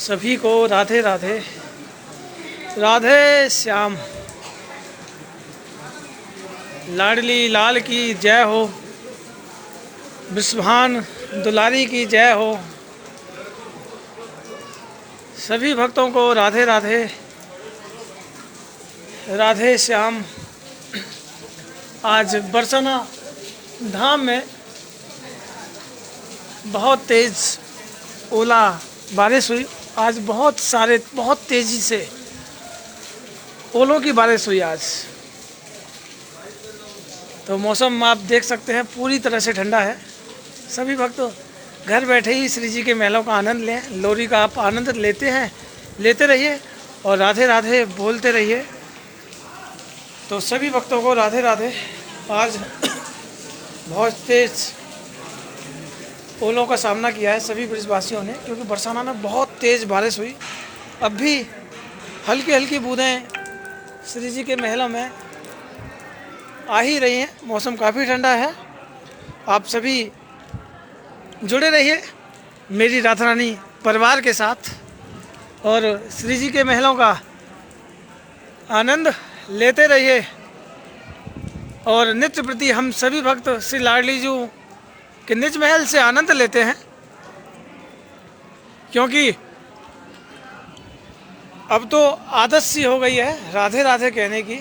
सभी को राधे राधे। राधे श्याम। लाडली लाल की जय हो, विश्वभान दुलारी की जय हो। सभी भक्तों को राधे राधे। राधे श्याम। आज बरसाना धाम में बहुत तेज़ ओला बारिश हुई। आज बहुत तेज़ी से ओलों की बारिश हुई आज। तो मौसम आप देख सकते हैं पूरी तरह से ठंडा है। सभी भक्त घर बैठे ही श्री जी के मेलों का आनंद लें। लोरी का आप आनंद लेते रहिए और राधे राधे बोलते रहिए। तो सभी भक्तों को राधे राधे। आज बहुत तेज़ ओलों का सामना किया है सभी ब्रिजवासियों ने, क्योंकि बरसाना में बहुत तेज़ बारिश हुई। अब भी हल्की हल्की बूंदें श्री जी के महलों में आ ही रही हैं। मौसम काफ़ी ठंडा है। आप सभी जुड़े रहिए मेरी राधा रानी परिवार के साथ और श्री जी के महलों का आनंद लेते रहिए। और नित्य प्रति हम सभी भक्त श्री लाडली जी के निज महल से आनंद लेते हैं, क्योंकि अब तो आदत सी हो गई है राधे राधे कहने की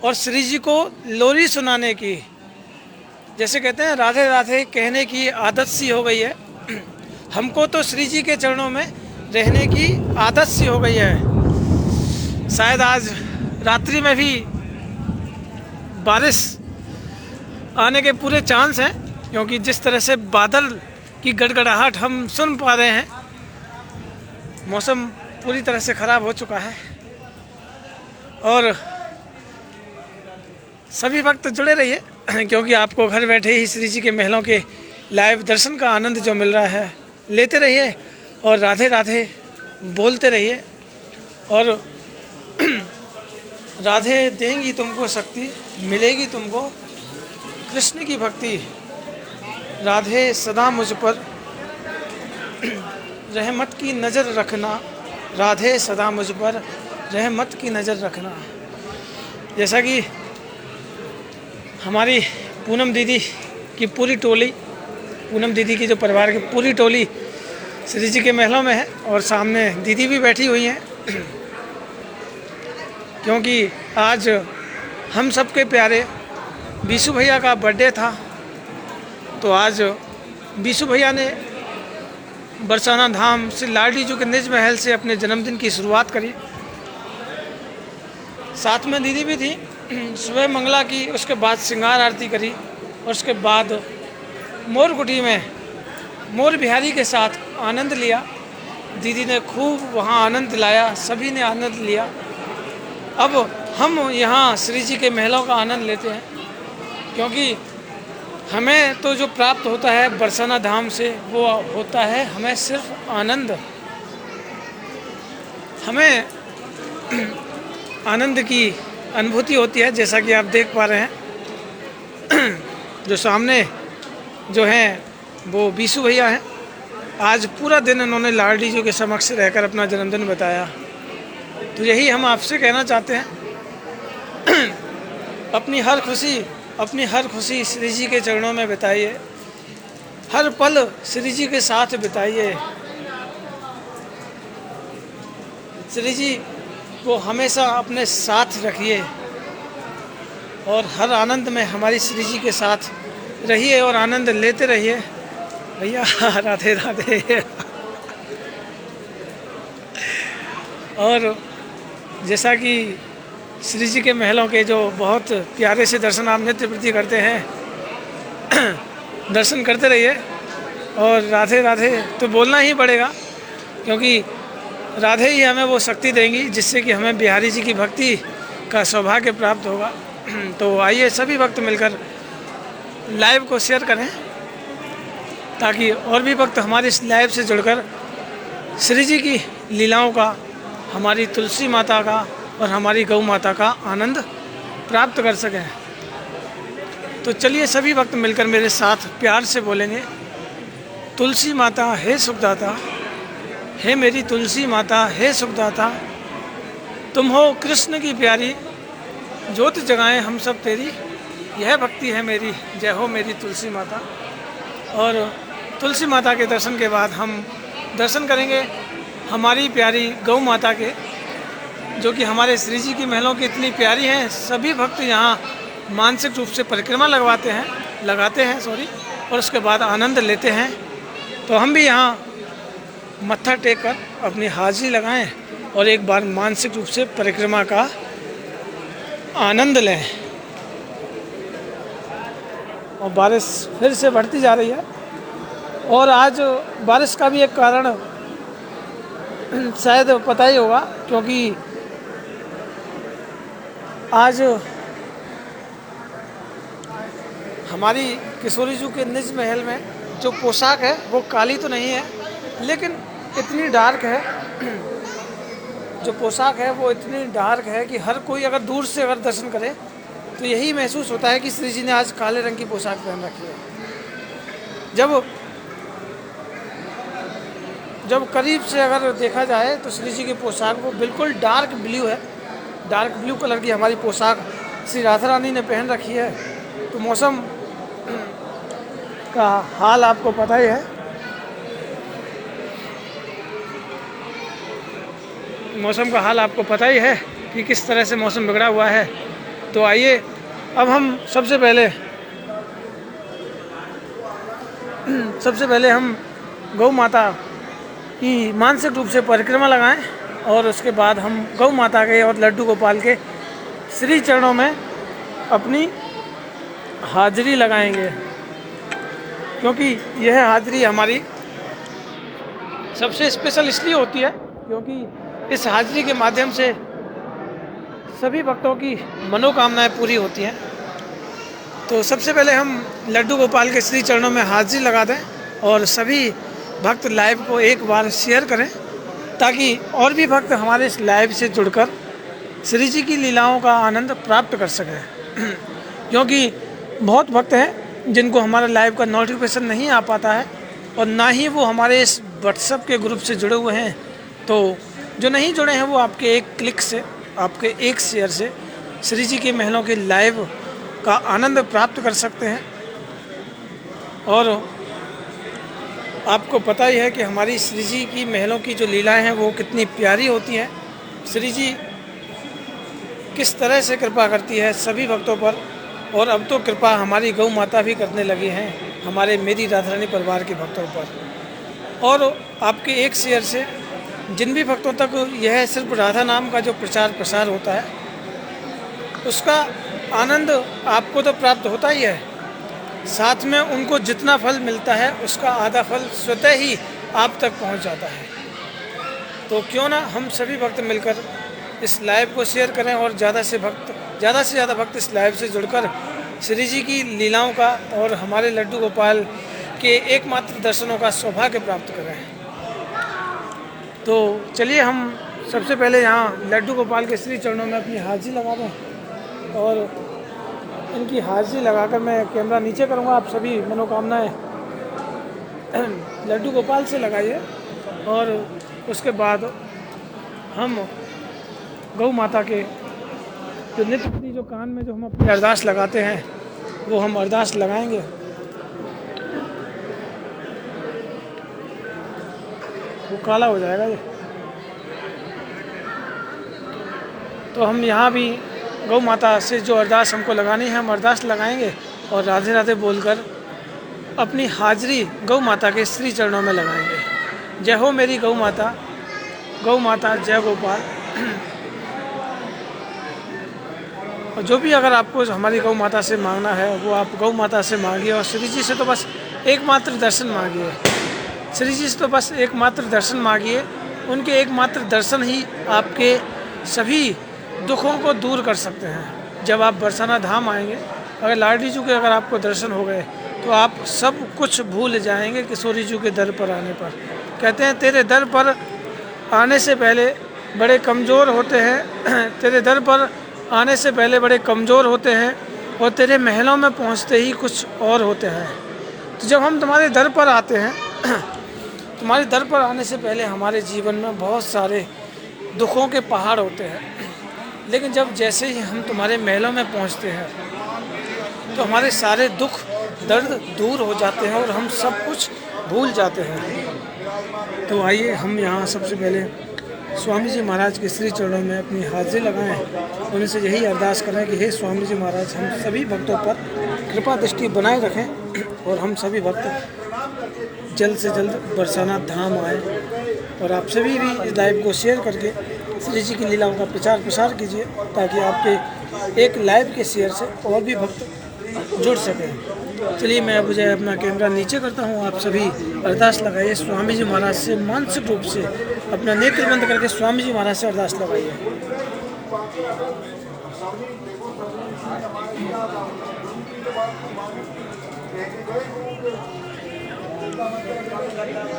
और श्री जी को लोरी सुनाने की। जैसे कहते हैं राधे राधे कहने की आदत सी हो गई है। हमको तो श्री जी के चरणों में रहने की आदत सी हो गई है। शायद आज रात्रि में भी बारिश आने के पूरे चांस हैं, क्योंकि जिस तरह से बादल की गड़गड़ाहट हम सुन पा रहे हैं। मौसम पूरी तरह से ख़राब हो चुका है और सभी भक्त जुड़े रहिए, क्योंकि आपको घर बैठे ही श्री जी के महलों के लाइव दर्शन का आनंद जो मिल रहा है लेते रहिए और राधे राधे बोलते रहिए। और राधे देंगी तुमको शक्ति, मिलेगी तुमको कृष्ण की भक्ति। राधे सदा मुझ पर रहमत की नज़र रखना। राधे सदा मुझ पर रहमत की नज़र रखना। जैसा कि हमारी पूनम दीदी की पूरी टोली, पूनम दीदी की जो परिवार की पूरी टोली श्री जी के महलों में है और सामने दीदी भी बैठी हुई हैं, क्योंकि आज हम सबके प्यारे बीसू भैया का बर्थडे था। तो आज बीसू भैया ने बरसाना धाम श्री लाडली जी के निज महल से अपने जन्मदिन की शुरुआत करी। साथ में दीदी भी थी। सुबह मंगला की, उसके बाद श्रृंगार आरती करी और उसके बाद मोर कुटी में मोर बिहारी के साथ आनंद लिया। दीदी ने खूब वहाँ आनंद लाया, सभी ने आनंद लिया। अब हम यहाँ श्री जी के महलों का आनंद लेते हैं, क्योंकि हमें तो जो प्राप्त होता है बरसाना धाम से वो होता है हमें सिर्फ आनंद। हमें आनंद की अनुभूति होती है, जैसा कि आप देख पा रहे हैं। जो सामने जो हैं वो बीसू भैया हैं। आज पूरा दिन उन्होंने लाडली जी के समक्ष रहकर अपना जन्मदिन बताया। तो यही हम आपसे कहना चाहते हैं, अपनी हर खुशी श्री जी के चरणों में बिताइए। हर पल श्री जी के साथ बिताइए। श्री जी को हमेशा अपने साथ रखिए और हर आनंद में हमारी श्री जी के साथ रहिए और आनंद लेते रहिए। भैया राधे राधे। और जैसा कि श्री जी के महलों के जो बहुत प्यारे से दर्शन आप नित्य प्रति करते हैं, दर्शन करते रहिए और राधे राधे तो बोलना ही पड़ेगा, क्योंकि राधे ही हमें वो शक्ति देंगी जिससे कि हमें बिहारी जी की भक्ति का सौभाग्य प्राप्त होगा। तो आइए सभी भक्त मिलकर लाइव को शेयर करें, ताकि और भी भक्त हमारे इस लाइव से जुड़कर श्री जी की लीलाओं का, हमारी तुलसी माता का और हमारी गौ माता का आनंद प्राप्त कर सकें। तो चलिए सभी भक्त मिलकर मेरे साथ प्यार से बोलेंगे, तुलसी माता हे सुखदाता, हे मेरी तुलसी माता, हे सुखदाता, तुम हो कृष्ण की प्यारी, ज्योति जगाएं हम सब तेरी, यह भक्ति है मेरी, जय हो मेरी तुलसी माता। और तुलसी माता के दर्शन के बाद हम दर्शन करेंगे हमारी प्यारी गौ माता के, जो कि हमारे श्री जी की महलों की इतनी प्यारी हैं। सभी भक्त यहाँ मानसिक रूप से परिक्रमा लगाते हैं और उसके बाद आनंद लेते हैं। तो हम भी यहाँ मत्था टेक कर अपनी हाजिरी लगाएं और एक बार मानसिक रूप से परिक्रमा का आनंद लें। और बारिश फिर से बढ़ती जा रही है, और आज बारिश का भी एक कारण शायद पता ही होगा, क्योंकि आज हमारी किशोरी जी के निज महल में जो पोशाक है वो काली तो नहीं है, लेकिन इतनी डार्क है, जो पोशाक है वो इतनी डार्क है कि हर कोई अगर दूर से अगर दर्शन करे तो यही महसूस होता है कि श्री जी ने आज काले रंग की पोशाक पहन रखी है। जब करीब से अगर देखा जाए तो श्री जी की पोशाक वो बिल्कुल डार्क ब्लू है, डार्क ब्लू कलर की हमारी पोशाक श्री राधा रानी ने पहन रखी है। तो मौसम का हाल आपको पता ही है, मौसम का हाल आपको पता ही है कि किस तरह से मौसम बिगड़ा हुआ है। तो आइए अब हम सबसे पहले हम गौ माता की मानसिक रूप से परिक्रमा लगाएं, और उसके बाद हम गौ माता के और लड्डू गोपाल के श्री चरणों में अपनी हाजिरी लगाएंगे, क्योंकि यह हाजिरी हमारी सबसे स्पेशल इसलिए होती है क्योंकि इस हाजिरी के माध्यम से सभी भक्तों की मनोकामनाएं पूरी होती हैं। तो सबसे पहले हम लड्डू गोपाल के श्री चरणों में हाजिरी लगा दें, और सभी भक्त लाइव को एक बार शेयर करें, ताकि और भी भक्त हमारे इस लाइव से जुड़कर श्री जी की लीलाओं का आनंद प्राप्त कर सकें। क्योंकि बहुत भक्त हैं जिनको हमारा लाइव का नोटिफिकेशन नहीं आ पाता है, और ना ही वो हमारे इस व्हाट्सएप के ग्रुप से जुड़े हुए हैं। तो जो नहीं जुड़े हैं वो आपके एक क्लिक से, आपके एक शेयर से श्री जी के महलों के लाइव का आनंद प्राप्त कर सकते हैं। और आपको पता ही है कि हमारी श्री जी की महलों की जो लीलाएं हैं वो कितनी प्यारी होती हैं। श्री जी किस तरह से कृपा करती है सभी भक्तों पर, और अब तो कृपा हमारी गौ माता भी करने लगी हैं हमारे मेरी राधा रानी परिवार के भक्तों पर। और आपके एक शेयर से जिन भी भक्तों तक यह सिर्फ राधा नाम का जो प्रचार प्रसार होता है उसका आनंद आपको तो प्राप्त होता ही है, साथ में उनको जितना फल मिलता है उसका आधा फल स्वतः ही आप तक पहुंच जाता है। तो क्यों ना हम सभी भक्त मिलकर इस लाइव को शेयर करें, और ज़्यादा से ज़्यादा भक्त इस लाइव से जुड़कर श्री जी की लीलाओं का और हमारे लड्डू गोपाल के एकमात्र दर्शनों का सौभाग्य प्राप्त करें। तो चलिए हम सबसे पहले यहाँ लड्डू गोपाल के श्री चरणों में अपनी हाजिरी लगा दें, और इनकी हाजिरी लगाकर मैं कैमरा नीचे करूँगा। आप सभी मनोकामनाएं लड्डू गोपाल से लगाइए, और उसके बाद हम गौ माता के जो नित्य प्रति जो कान में जो हम अपनी अरदास लगाते हैं वो हम अरदास लगाएंगे। वो काला हो जाएगा ये। तो हम यहाँ भी गौ माता से जो अरदास हमको लगानी है हम अरदास लगाएंगे, और राधे राधे बोलकर अपनी हाजिरी गौ माता के श्री चरणों में लगाएंगे। जय हो मेरी गौ माता जय गोपाल। और जो भी अगर आपको हमारी गौ माता से मांगना है वो आप गौ माता से मांगिए, और श्री जी से तो बस एकमात्र दर्शन मांगिए। श्री जी से तो बस एकमात्र दर्शन मांगिए, उनके एकमात्र दर्शन ही आपके सभी दुखों को दूर कर सकते हैं। जब आप बरसाना धाम आएंगे, अगर लाडली जी के अगर आपको दर्शन हो गए तो आप सब कुछ भूल जाएंगे किशोरी जी के दर पर आने पर। कहते हैं तेरे दर पर आने से पहले बड़े कमज़ोर होते हैं, तेरे दर पर आने से पहले बड़े कमज़ोर होते हैं, और तेरे महलों में पहुंचते ही कुछ और होते हैं। तो जब हम तुम्हारे दर पर आते हैं तुम्हारे दर पर आने से पहले हमारे जीवन में बहुत सारे दुखों के पहाड़ होते हैं, लेकिन जब जैसे ही हम तुम्हारे महलों में पहुंचते हैं तो हमारे सारे दुख दर्द दूर हो जाते हैं और हम सब कुछ भूल जाते हैं। तो आइए हम यहाँ सबसे पहले स्वामी जी महाराज के श्री चरणों में अपनी हाजिरी लगाएं, उन्हीं से यही अरदास करें कि हे स्वामी जी महाराज, हम सभी भक्तों पर कृपा दृष्टि बनाए रखें और हम सभी भक्त जल्द से जल्द बरसाना धाम आए। और आप सभी भी इस लाइव को शेयर करके श्री जी की लीलाओं का प्रचार प्रसार कीजिए, ताकि आपके एक लाइव के शेयर से और भी भक्त जुड़ सकें। चलिए मैं अब जो अपना कैमरा नीचे करता हूँ, आप सभी अरदास लगाइए स्वामी जी महाराज से, मानसिक रूप से अपना नेत्र बंद करके स्वामी जी महाराज से अरदास लगाइए।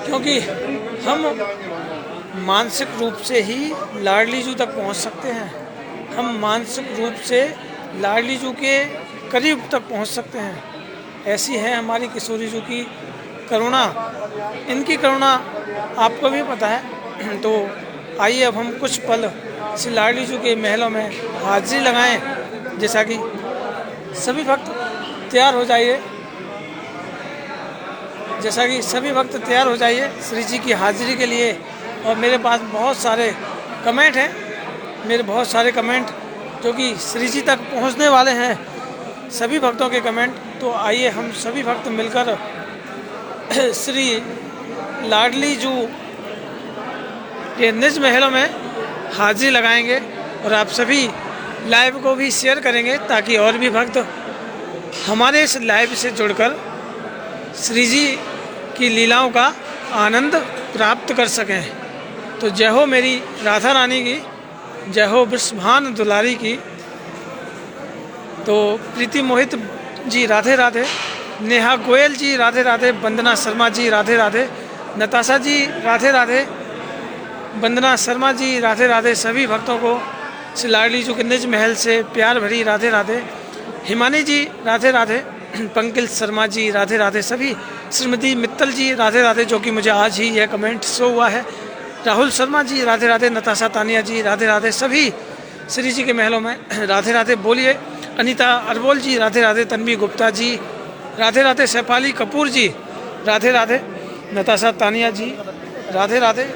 क्योंकि हम मानसिक रूप से ही लाडली जू तक पहुंच सकते हैं, हम मानसिक रूप से लाडली जू के करीब तक पहुंच सकते हैं। ऐसी है हमारी किशोरी जू की करुणा, इनकी करुणा आपको भी पता है। तो आइए अब हम कुछ पल श्री लाडली जू के महलों में हाजिरी लगाएं। जैसा कि सभी भक्त तैयार हो जाइए, जैसा कि सभी भक्त तैयार हो जाइए श्री जी की हाजिरी के लिए। और मेरे पास बहुत सारे कमेंट हैं, मेरे बहुत सारे कमेंट जो कि श्री जी तक पहुंचने वाले हैं, सभी भक्तों के कमेंट। तो आइए हम सभी भक्त मिलकर श्री लाडली जू के निज महलों में हाजिरी लगाएंगे और आप सभी लाइव को भी शेयर करेंगे, ताकि और भी भक्त हमारे इस लाइव से जुड़कर श्री जी की लीलाओं का आनंद प्राप्त कर सकें। तो जय हो मेरी राधा रानी की, जय हो वृषभान दुलारी की। तो प्रीति मोहित जी राधे राधे, नेहा गोयल जी राधे राधे, वंदना शर्मा जी राधे राधे, नताशा जी राधे राधे, वंदना शर्मा जी राधे राधे। सभी भक्तों को श्री लाडली जू के निज महल से प्यार भरी राधे राधे। हिमानी जी राधे राधे, पंकज शर्मा जी राधे राधे, सभी श्रीमती मित्तल जी राधे राधे, जो कि मुझे आज ही यह कमेंट शो हुआ है। राहुल शर्मा जी राधे राधे, नताशा तानिया जी राधे राधे, सभी श्री जी के महलों में राधे राधे बोलिए। अनीता अरबोल जी राधे राधे, तन्वी गुप्ता जी राधे राधे, सैफाली कपूर जी राधे राधे, नताशा तानिया जी राधे राधे।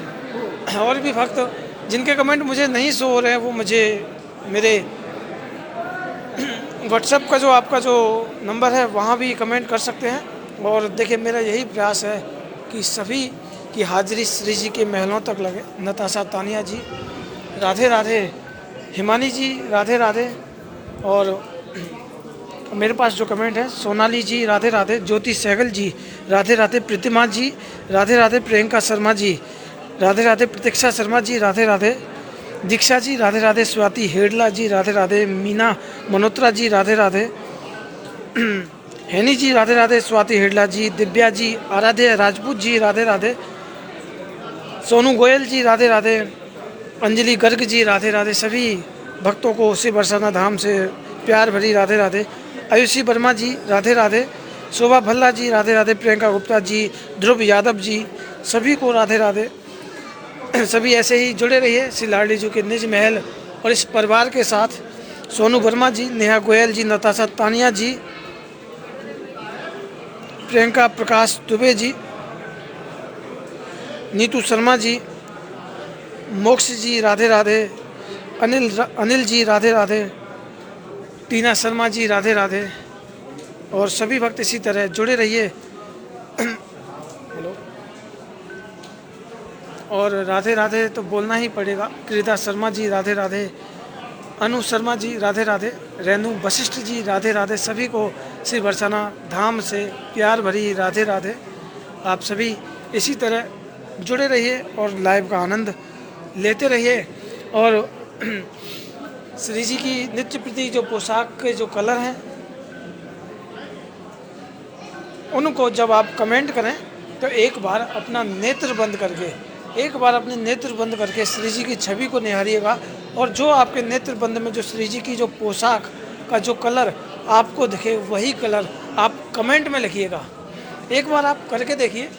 और भी भक्त जिनके कमेंट मुझे नहीं शो हो रहे हैं, वो मुझे मेरे व्हाट्सएप का जो आपका जो नंबर है वहाँ भी कमेंट कर सकते हैं। और देखिए मेरा यही प्रयास है कि सभी की हाजिरी श्री जी के महलों तक लगे। नताशा तानिया जी राधे राधे, हिमानी जी राधे राधे। और मेरे पास जो कमेंट है, सोनाली जी राधे राधे, ज्योति सहगल जी राधे राधे, प्रतिमा जी राधे राधे, प्रियंका शर्मा जी राधे राधे, प्रतीक्षा शर्मा जी राधे राधे, दीक्षा जी राधे राधे, स्वाति हेडला जी राधे राधे, मीना मल्होत्रा जी राधे राधे, हैनी जी राधे राधे, स्वाति हेडला जी, दिव्या जी, आराध्य राजपूत जी राधे राधे, सोनू गोयल जी राधे राधे, अंजलि गर्ग जी राधे राधे। सभी भक्तों को श्री बरसाना धाम से प्यार भरी राधे राधे। आयुषी वर्मा जी राधे राधे, शोभा भल्ला जी राधे राधे, प्रियंका गुप्ता जी, ध्रुव यादव जी, सभी को राधे राधे। सभी ऐसे ही जुड़े रहिए श्री लाडली जू के निज महल और इस परिवार के साथ। सोनू वर्मा जी, नेहा गोयल जी, नताशा तानिया जी, प्रियंका प्रकाश दुबे जी, नीतू शर्मा जी, मोक्ष जी राधे राधे, अनिल जी राधे राधे, टीना शर्मा जी राधे राधे। और सभी भक्त इसी तरह जुड़े रहिए। और राधे राधे तो बोलना ही पड़ेगा। कृदा शर्मा जी राधे राधे, अनु शर्मा जी राधे राधे, रेणु वशिष्ठ जी राधे राधे। सभी को श्री बरसाना धाम से प्यार भरी राधे राधे। आप सभी इसी तरह जुड़े रहिए और लाइव का आनंद लेते रहिए। और श्री जी की नित्य प्रति जो पोशाक के जो कलर हैं, उनको जब आप कमेंट करें तो एक बार अपना नेत्र बंद करके, एक बार अपने नेत्र बंद करके श्री जी की छवि को निहारिएगा। और जो आपके नेत्र बंद में जो श्री जी की जो पोशाक का जो कलर आपको दिखे, वही कलर आप कमेंट में लिखिएगा। एक बार आप करके देखिए,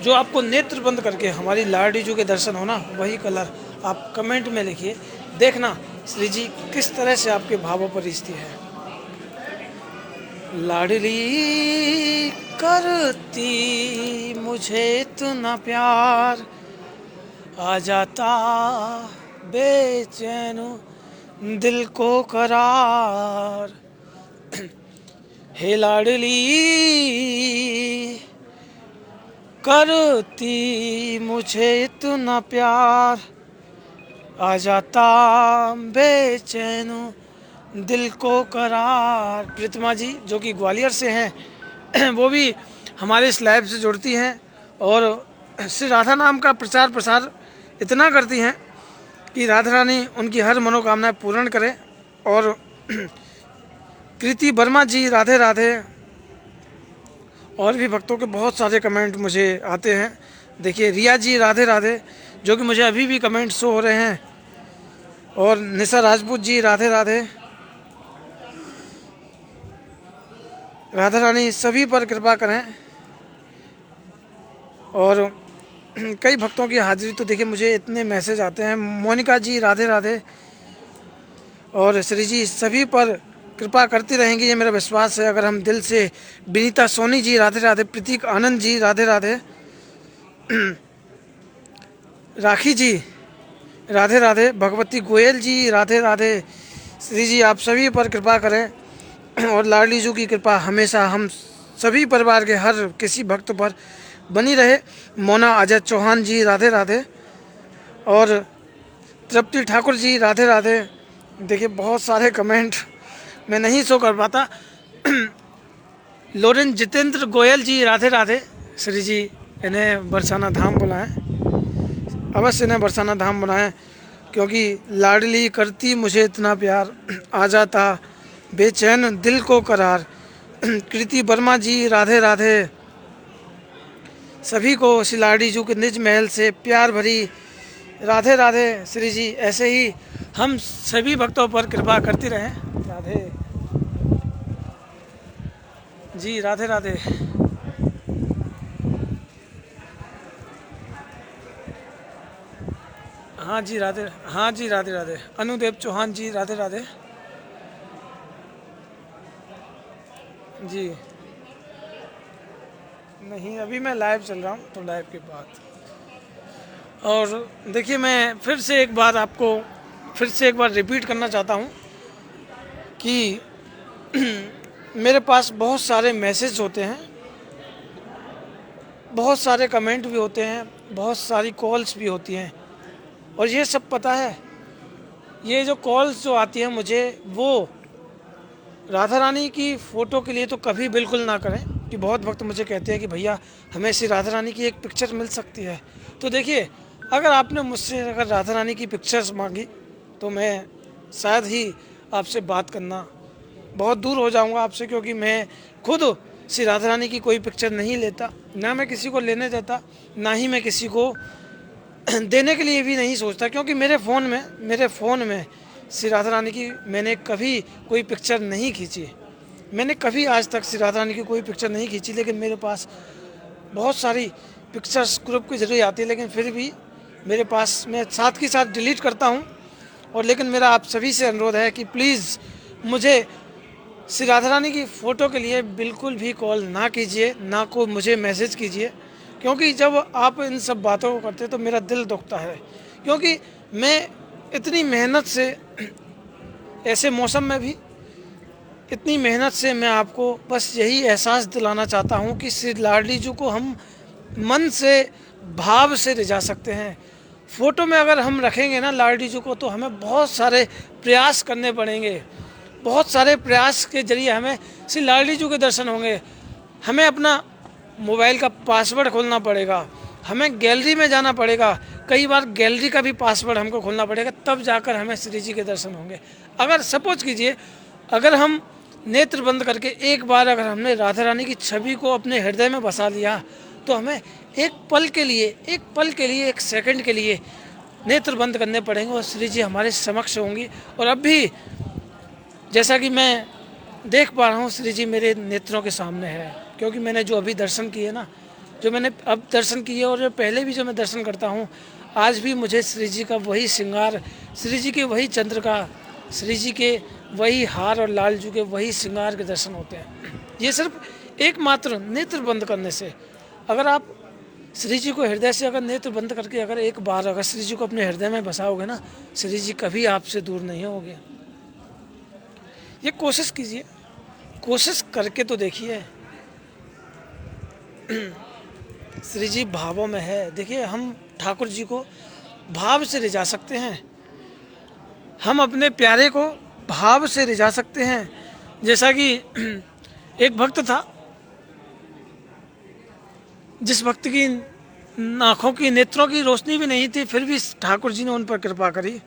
जो आपको नेत्र बंद करके हमारी लाडली जी के दर्शन हो ना, वही कलर आप कमेंट में लिखिए। देखना श्री जी किस तरह से आपके भावों पर रिश्ती है। लाडली करती मुझे इतना प्यार, आ जाता बेचैन दिल को करार। हे लाडली करती मुझे इतना प्यार, आ जाता बेचैन दिल को करार। प्रीतमा जी जो कि ग्वालियर से हैं वो भी हमारे इस लाइव से जुड़ती हैं और श्री राधा नाम का प्रचार प्रसार इतना करती हैं कि राधा रानी उनकी हर मनोकामनाएं पूर्ण करें। और कृति वर्मा जी राधे राधे, और भी भक्तों के बहुत सारे कमेंट मुझे आते हैं। देखिए रिया जी राधे राधे, जो कि मुझे अभी भी कमेंट शो हो रहे हैं। और निशा राजपूत जी राधे राधे। राधा रानी सभी पर कृपा करें। और कई भक्तों की हाजिरी तो देखिए मुझे इतने मैसेज आते हैं। मोनिका जी राधे राधे। और श्री जी सभी पर कृपा करती रहेंगी, ये मेरा विश्वास है अगर हम दिल से। विनीता सोनी जी राधे राधे। प्रतीक आनंद जी राधे राधे। राखी जी राधे राधे। भगवती गोयल जी राधे राधे। श्री जी आप सभी पर कृपा करें और लाडली जी की कृपा हमेशा हम सभी परिवार के हर किसी भक्त पर बनी रहे। मोना अजय चौहान जी राधे राधे। और तृप्ति ठाकुर जी राधे राधे। देखिए बहुत सारे कमेंट मैं नहीं शो कर पाता। लोरेन जितेंद्र गोयल जी राधे राधे। श्री जी इन्हें बरसाना धाम बुलाएं, अवश्य इन्हें बरसाना धाम बुलाएं, क्योंकि लाडली करती मुझे इतना प्यार, आ जाता बेचैन दिल को करार। कृति वर्मा जी राधे राधे। सभी को श्री लाडली जी के निज महल से प्यार भरी राधे राधे। श्री जी ऐसे ही हम सभी भक्तों पर कृपा करती रहें। राधे जी राधे राधे। हाँ जी राधे, हाँ जी राधे राधे। अनुदेव चौहान जी राधे राधे। जी नहीं अभी मैं लाइव चल रहा हूँ, तो लाइव के बाद। और देखिए मैं फिर से एक बार रिपीट करना चाहता हूँ कि मेरे पास बहुत सारे मैसेज होते हैं, बहुत सारे कमेंट भी होते हैं, बहुत सारी कॉल्स भी होती हैं। और ये सब पता है, ये जो कॉल्स जो आती हैं मुझे, वो राधा रानी की फ़ोटो के लिए तो कभी बिल्कुल ना करें। कि बहुत भक्त मुझे कहते हैं कि भैया हमें श्री राधा रानी की एक पिक्चर मिल सकती है। तो देखिए अगर आपने मुझसे अगर राधा रानी की पिक्चर्स मांगी तो मैं शायद ही आपसे बात करना बहुत दूर हो जाऊंगा आपसे, क्योंकि मैं खुद श्री राधा रानी की कोई पिक्चर नहीं लेता, ना मैं किसी को लेने देता, ना ही मैं किसी को देने के लिए भी नहीं सोचता। क्योंकि मेरे फ़ोन में श्री राधा रानी की मैंने कभी कोई पिक्चर नहीं खींची। मैंने कभी आज तक श्री राधा रानी की कोई पिक्चर नहीं खींची, लेकिन मेरे पास बहुत सारी पिक्चर्स ग्रुप की जरूरी आती है, लेकिन फिर भी मेरे पास मैं साथ के साथ डिलीट करता हूँ। और लेकिन मेरा आप सभी से अनुरोध है कि प्लीज़ मुझे श्री राधा रानी की फ़ोटो के लिए बिल्कुल भी कॉल ना कीजिए, ना को मुझे मैसेज कीजिए। क्योंकि जब आप इन सब बातों को करते तो मेरा दिल दुखता है। क्योंकि मैं इतनी मेहनत से, ऐसे मौसम में भी इतनी मेहनत से मैं आपको बस यही एहसास दिलाना चाहता हूँ कि श्री लाडली जी को हम मन से, भाव से रिझा सकते हैं। फ़ोटो में अगर हम रखेंगे ना लाडली जी को, तो हमें बहुत सारे प्रयास करने पड़ेंगे। बहुत सारे प्रयास के जरिए हमें श्री लाडली जी के दर्शन होंगे। हमें अपना मोबाइल का पासवर्ड खोलना पड़ेगा, हमें गैलरी में जाना पड़ेगा, कई बार गैलरी का भी पासवर्ड हमको खोलना पड़ेगा, तब जाकर हमें श्री जी के दर्शन होंगे। अगर सपोज कीजिए अगर हम नेत्र बंद करके एक बार अगर हमने राधा रानी की छवि को अपने हृदय में बसा लिया, तो हमें एक पल के लिए, एक सेकंड के लिए नेत्र बंद करने पड़ेंगे और श्री जी हमारे समक्ष होंगी। और अब भी जैसा कि मैं देख पा रहा हूँ, श्री जी मेरे नेत्रों के सामने है, क्योंकि मैंने जो अभी दर्शन किए ना, जो मैंने अब दर्शन किए और जो पहले भी जो मैं दर्शन करता हूँ, आज भी मुझे श्री जी का वही श्रृंगार, श्री जी के वही चंद्र का, श्री जी के वही हार और लालजू के वही श्रृंगार के दर्शन होते हैं। ये सिर्फ एकमात्र नेत्र बंद करने से, अगर आप श्री जी को हृदय से अगर नेत्र बंद करके अगर एक बार अगर श्री जी को अपने हृदय में बसाओगे ना, श्री जी कभी आपसे दूर नहीं होगे। ये कोशिश कीजिए, कोशिश करके तो देखिए। श्री जी भावों में है। देखिए, हम ठाकुर जी को भाव से रिझा सकते हैं, हम अपने प्यारे को भाव से रिझा सकते हैं। जैसा कि एक भक्त था, जिस भक्त की आँखों की, नेत्रों की रोशनी भी नहीं थी, फिर भी ठाकुर जी ने उन पर कृपा करी।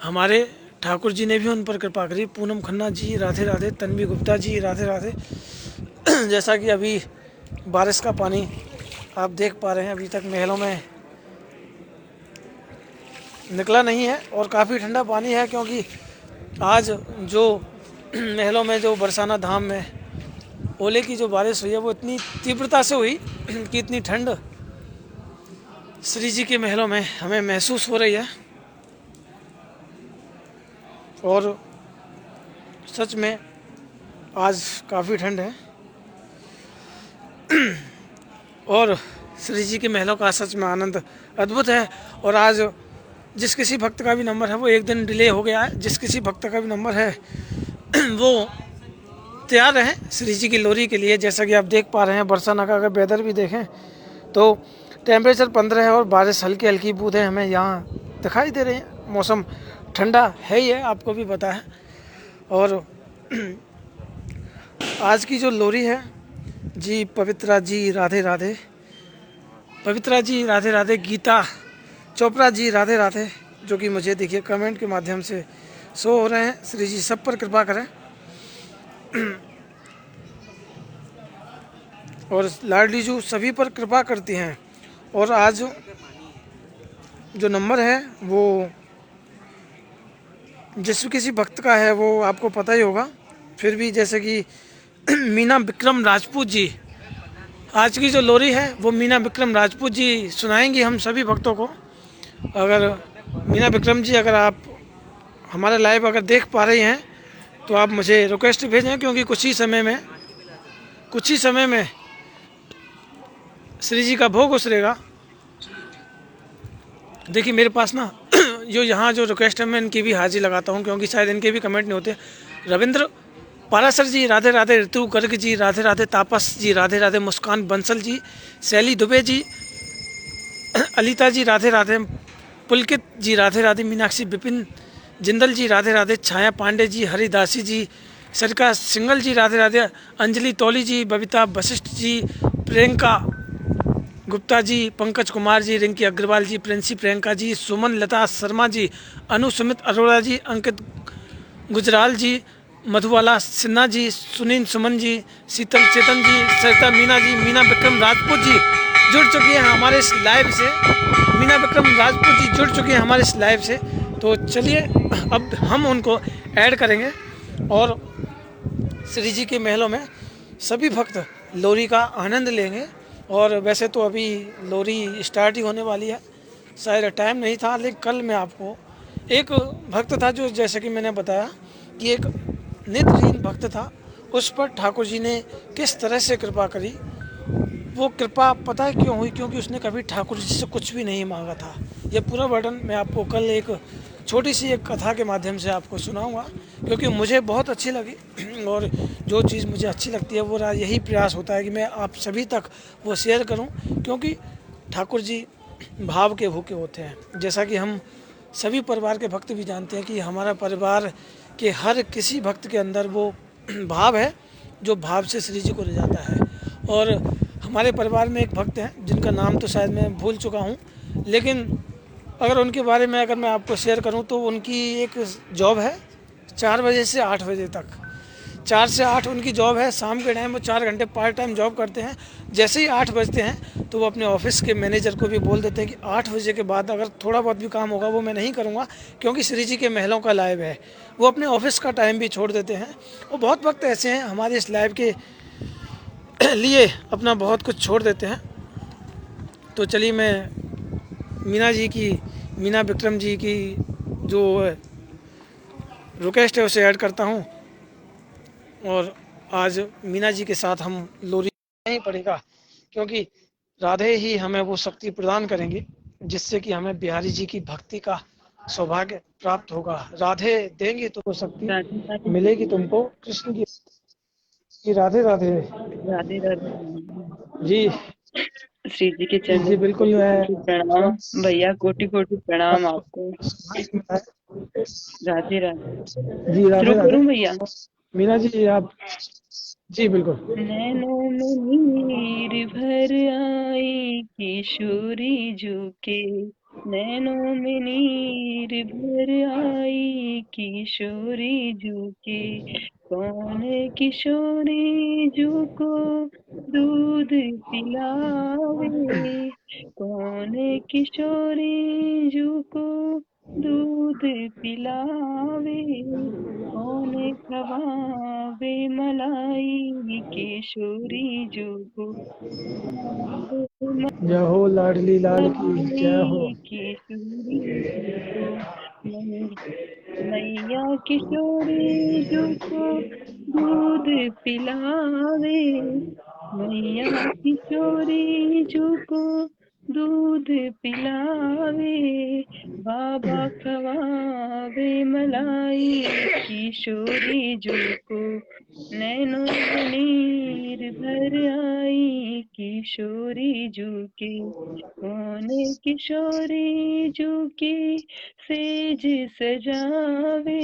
हमारे ठाकुर जी ने भी उन पर कृपा करी। पूनम खन्ना जी राधे राधे, तन्वी गुप्ता जी राधे राधे। जैसा कि अभी बारिश का पानी आप देख पा रहे हैं, अभी तक महलों में निकला नहीं है और काफ़ी ठंडा पानी है, क्योंकि आज जो महलों में जो बरसाना धाम में ओले की जो बारिश हुई है वो इतनी तीव्रता से हुई कि इतनी ठंड श्री जी के महलों में हमें महसूस हो रही है। और सच में आज काफ़ी ठंड है और श्री जी के महलों का सच में आनंद अद्भुत है। और आज जिस किसी भक्त का भी नंबर है वो एक दिन डिले हो गया है, जिस किसी भक्त का भी नंबर है वो तैयार रहें श्री जी की लोरी के लिए। जैसा कि आप देख पा रहे हैं, बरसाना का अगर वेदर भी देखें तो टेम्परेचर 15 है और बारिश हल्की हल्की बूंदें हमें यहाँ दिखाई दे रही हैं। मौसम ठंडा है ही है, आपको भी पता है। और आज की जो लोरी है जी, पवित्रा जी राधे राधे, पवित्रा जी राधे राधे, गीता चोपड़ा जी राधे राधे, जो कि मुझे देखिए कमेंट के माध्यम से शो हो रहे हैं। श्री जी सब पर कृपा करें और लाडली जू सभी पर कृपा करती हैं। और आज जो नंबर है वो जिस किसी भक्त का है वो आपको पता ही होगा, फिर भी जैसे कि मीना विक्रम राजपूत जी, आज की जो लोरी है वो मीना विक्रम राजपूत जी सुनाएंगी हम सभी भक्तों को। अगर मीना विक्रम जी, अगर आप हमारा लाइव अगर देख पा रही हैं तो आप मुझे रिक्वेस्ट भेजें, क्योंकि कुछ ही समय में श्री जी का भोग उतरेगा। देखिए मेरे पास ना जो यहाँ जो रिक्वेस्ट है मैं इनकी भी हाजिर लगाता हूँ, क्योंकि शायद इनके भी कमेंट नहीं होते। रविंद्र पारासर जी राधे राधे, ऋतु गर्ग जी राधे राधे, तापस जी राधे राधे, मुस्कान बंसल जी, शैली दुबे जी, अलिता जी राधे राधे, पुलकित जी राधे राधे, मीनाक्षी विपिन जिंदल जी राधे राधे, छाया पांडे जी, हरिदासी जी, सरिका सिंगल जी राधे राधे, अंजलि तौली जी, बबीता वशिष्ठ जी, प्रियंका गुप्ता जी, पंकज कुमार जी, रिंकी अग्रवाल जी, प्रिंसी प्रियंका जी, सुमन लता शर्मा जी, अनु सुमित अरोड़ा जी, अंकित गुजराल जी, मधुबाला सिन्हा जी, सुनील सुमन जी, शीतल चेतन जी, सरिता मीना जी, मीना विक्रम राजपूत जी जुड़ चुकी हैं हमारे इस लाइव से। मीना विक्रम राजपूत जी जुड़ चुके हैं हमारे इस लाइव से। तो चलिए अब हम उनको ऐड करेंगे और श्री जी के महलों में सभी भक्त लोरी का आनंद लेंगे। और वैसे तो अभी लोरी स्टार्ट ही होने वाली है, शायद टाइम नहीं था, लेकिन कल मैं आपको एक भक्त था जो, जैसे कि मैंने बताया कि एक नेत्रहीन भक्त था, उस पर ठाकुर जी ने किस तरह से कृपा करी। वो कृपा पता है क्यों हुई? क्योंकि उसने कभी ठाकुर जी से कुछ भी नहीं मांगा था। ये पूरा वर्णन मैं आपको कल एक छोटी सी एक कथा के माध्यम से आपको सुनाऊंगा, क्योंकि मुझे बहुत अच्छी लगी। और जो चीज़ मुझे अच्छी लगती है वो यही प्रयास होता है कि मैं आप सभी तक वो शेयर करूं, क्योंकि ठाकुर जी भाव के भूखे होते हैं। जैसा कि हम सभी परिवार के भक्त भी जानते हैं कि हमारा परिवार के हर किसी भक्त के अंदर वो भाव है जो भाव से श्री जी को ले जाता है। और हमारे परिवार में एक भक्त हैं जिनका नाम तो शायद मैं भूल चुका हूँ, लेकिन अगर उनके बारे में अगर मैं आपको शेयर करूं तो उनकी एक जॉब है 4 बजे से 8 बजे तक। 4 से 8 उनकी जॉब है। शाम के टाइम वो 4 घंटे पार्ट टाइम जॉब करते हैं। जैसे ही 8 बजते हैं तो वो अपने ऑफिस के मैनेजर को भी बोल देते हैं कि 8 बजे के बाद अगर थोड़ा बहुत भी काम होगा वो मैं नहीं करूँगा, क्योंकि श्री जी के महलों का लाइव है। वो अपने ऑफिस का टाइम भी छोड़ देते हैं। और बहुत वक्त ऐसे हैं हमारे इस लाइव के लिए अपना बहुत कुछ छोड़ देते हैं। तो चलिए मैं मीना विक्रम जी की जो रिक्वेस्ट है उसे ऐड करता हूँ। और आज मीना जी के साथ हम लोरी नहीं पड़ेगा, क्योंकि राधे ही हमें वो शक्ति प्रदान करेंगी जिससे कि हमें बिहारी जी की भक्ति का सौभाग्य प्राप्त होगा। राधे देंगी तो वो शक्ति राधे राधे मिलेगी तुमको कृष्ण की राधे राधे। राधे राधे। जी श्री जी के जी चरणों में बिल्कुल। कोटि मैं कोटि प्रणाम भैया, कोटि कोटि प्रणाम आपको। राधे राधे। जी राधे शुरू राधे। करूं भैया? मीना जी आप जी बिल्कुल। नैनों में नीर भर आई किशोरी झुके, नैनों में नीर भर आई किशोरी झुके, कौन किशोरी झुको दूध पिलावे, कौन किशोरी झुको दूध पिलावे, कौन खवावे मलाई किशोरी झुको, जय हो लाडली लाल की जय हो। मलाई किशोरी झुको, मैया किशोरी झुको दूध पिलावे, मैया किशोरी झुको दूध पिलावे, बाबा खवावे मलाई किशोरी झुको, नैनों में नीर भर आई किशोरी झुके, कौन किशोरी झुकी सेज सजावे,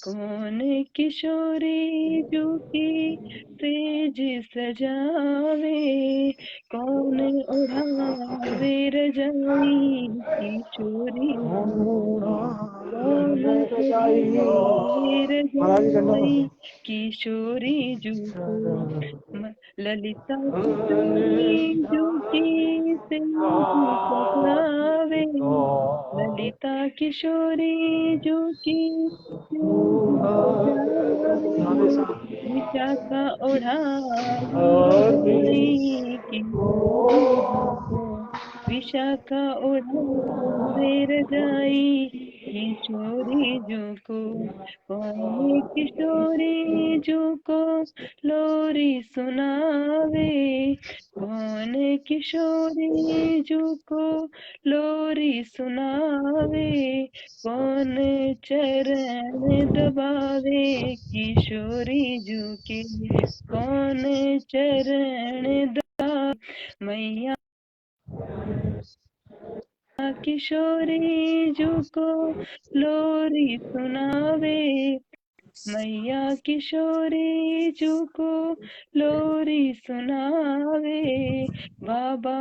कौन किशोरी झुकी सेज सजावे, कौन ओढ़ावे रजाई किशोरी झुको, कौन ओढ़ावे रजाई किशोरी झुको, ललिता किशोरी झुकी सेज सजावे, ललिता किशोरी झुकी सेज सजावे, विशाखा ओढ़ावे रजाई किशोरी झुको, विशाखा ओढ़ावे रजाई किशोरी झुको, कौन किशोरी झुको लोरी सुनावे, कौन किशोरी झुको लोरी सुनावे, कौन चरण दबावे किशोरी झुके, कौन चरण दबावे, मैया किशोरी झुको लोरी सुनावे, मैया किशोरी झुको लोरी सुनावे, बाबा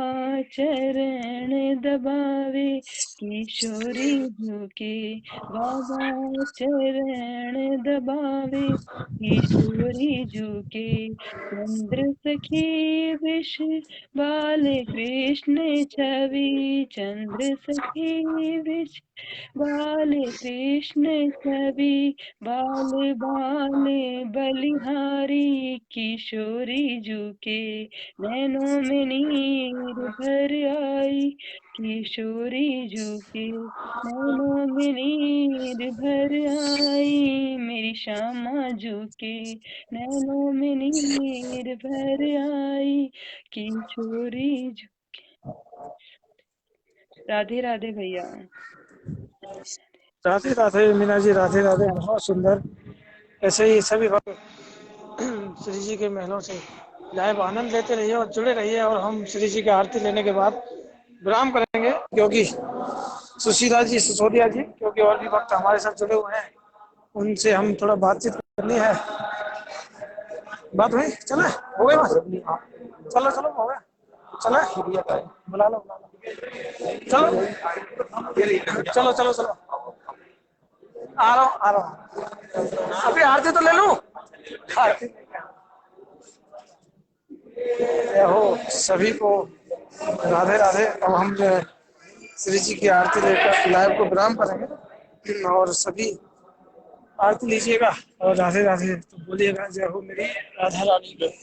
चरण दबावे किशोरी झुके, बाबा चरण दबावे किशोरी झुके, चंद्र सखी विष बाल कृष्ण छवि, चंद्र सखी विष बाल कृष्ण छवि, बाल बाल बलिहारी किशोरी झुके, नैनों में नीर भर आई किशोरी झुके, नैनों में नीर भर आई मेरी श्यामा झुके, नैनों में नीर भर आई किशोरी झुके। राधे राधे भैया। राधे राधे मीना जी राधे राधे। बहुत सुंदर। ऐसे ही सभी भक्त श्री जी के महलों से लाइव आनंद लेते रहिए और जुड़े रहिए। और हम श्री जी की आरती लेने के बाद विराम करेंगे, क्योंकि सुशीला जी सिसोदिया जी, क्योंकि और भी भक्त हमारे साथ जुड़े हुए हैं, उनसे हम थोड़ा बातचीत करनी है। बात हुई? चले हो गई बात? चलो चलो हो गया। चले बुला लो चलो चलो चलो चलो। आ रहा हूँ अभी आरती तो ले लूं। आरती लेकर। जय हो सभी को, राधे राधे। अब हम जो है श्री जी की आरती लेकर लाइव को विराम करेंगे और सभी आरती लीजिएगा और राधे राधे तो बोलिएगा, जय हो मेरी राधा रानी।